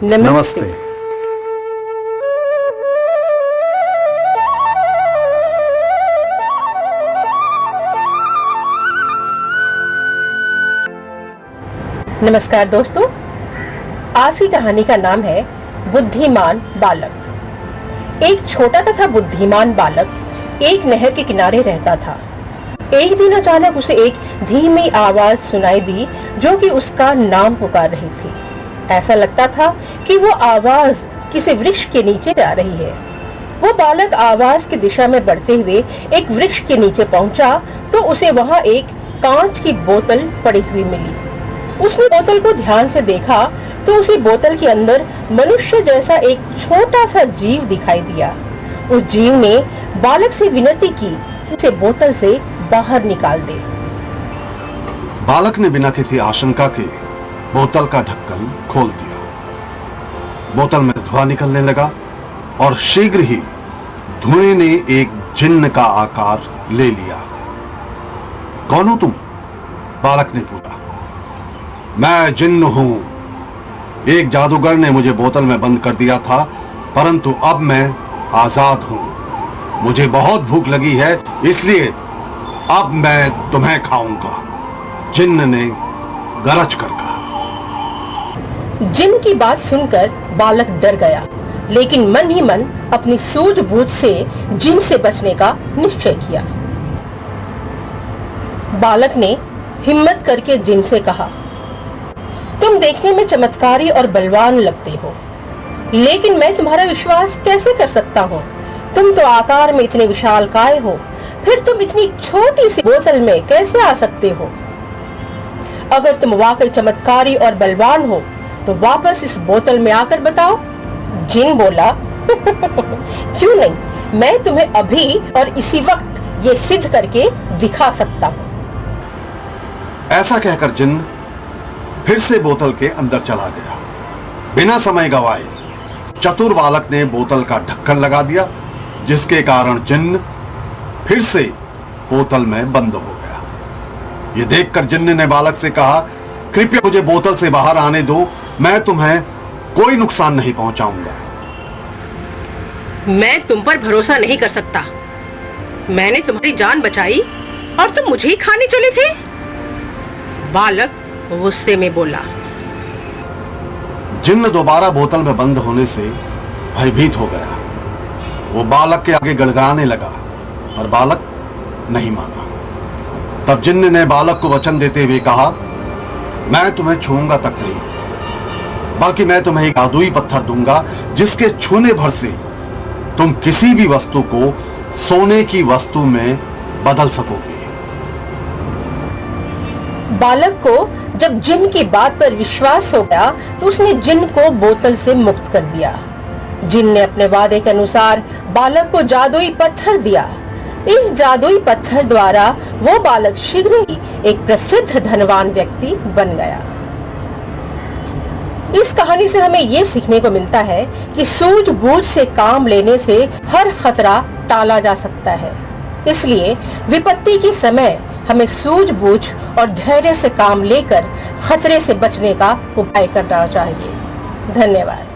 नमस्ते। नमस्कार दोस्तों, आज की कहानी का नाम है बुद्धिमान बालक। एक छोटा तथा बुद्धिमान बालक एक नहर के किनारे रहता था। एक दिन अचानक उसे एक धीमी आवाज सुनाई दी जो कि उसका नाम पुकार रही थी। ऐसा लगता था कि वो आवाज किसी वृक्ष के नीचे आ रही है। वो बालक आवाज की दिशा में बढ़ते हुए एक वृक्ष के नीचे पहुंचा तो उसे वहां एक कांच की बोतल पड़ी हुई मिली। उसने बोतल को ध्यान से देखा तो उसे बोतल के अंदर मनुष्य जैसा एक छोटा सा जीव दिखाई दिया। उस जीव ने बालक से विनती की कि उसे बोतल से बाहर निकाल दे। बालक ने बिना किसी आशंका के बोतल का ढक्कन खोल दिया। बोतल में धुआं निकलने लगा और शीघ्र ही धुएं ने एक जिन्न का आकार ले लिया। कौन हो तुम? बालक ने पूछा। मैं जिन्न हूं। एक जादूगर ने मुझे बोतल में बंद कर दिया था, परंतु अब मैं आजाद हूं। मुझे बहुत भूख लगी है, इसलिए अब मैं तुम्हें खाऊंगा, जिन्न ने गरज कर कहा। जिन्न की बात सुनकर बालक डर गया, लेकिन मन ही मन अपनी सूझबूझ से जिन्न से बचने का निश्चय किया। बालक ने हिम्मत करके जिन्न से कहा, तुम देखने में चमत्कारी और बलवान लगते हो, लेकिन मैं तुम्हारा विश्वास कैसे कर सकता हूँ? तुम तो आकार में इतने विशालकाय हो, फिर तुम इतनी छोटी सी बोतल में कैसे आ सकते हो? अगर तुम वाकई चमत्कारी और बलवान हो तो वापस इस बोतल में आकर बताओ। जिन्न बोला, क्यों नहीं, मैं तुम्हें अभी और इसी वक्त ये सिद्ध करके दिखा सकता हूँ। ऐसा कहकर जिन्न फिर से बोतल के अंदर चला गया। बिना समय गवाए चतुर बालक ने बोतल का ढक्कन लगा दिया, जिसके कारण जिन्न फिर से बोतल में बंद हो गया। यह देखकर जिन्न ने बालक से कहा, कृपया मुझे बोतल से बाहर आने दो, मैं तुम्हें कोई नुकसान नहीं पहुंचाऊंगा। मैं तुम पर भरोसा नहीं कर सकता। मैंने तुम्हारी जान बचाई और तुम मुझे ही खाने चले थे। बालक गुस्से में बोला। जिन्न दोबारा बोतल में बंद होने से भयभीत हो गया। वो बालक के आगे गड़गड़ाने लगा, पर बालक नहीं माना। तब जिन्न ने बालक को वचन देते हुए कहा, मैं तुम्हें छूऊंगा तक नहीं, बल्कि मैं तुम्हें एक जादुई पत्थर दूंगा, जिसके छूने भर से तुम किसी भी वस्तु को सोने की वस्तु में बदल सकोगे। बालक को जब जिन्न की बात पर विश्वास हो गया तो उसने जिन्न को बोतल से मुक्त कर दिया। जिन्न ने अपने वादे के अनुसार बालक को जादुई पत्थर दिया। इस जादुई पत्थर द्वारा वो बालक शीघ्र ही एक प्रसिद्ध धनवान व्यक्ति बन गया। इस कहानी से हमें ये सीखने को मिलता है कि सूझबूझ से काम लेने से हर खतरा टाला जा सकता है। इसलिए विपत्ति के समय हमें सूझबूझ और धैर्य से काम लेकर खतरे से बचने का उपाय करना चाहिए। धन्यवाद।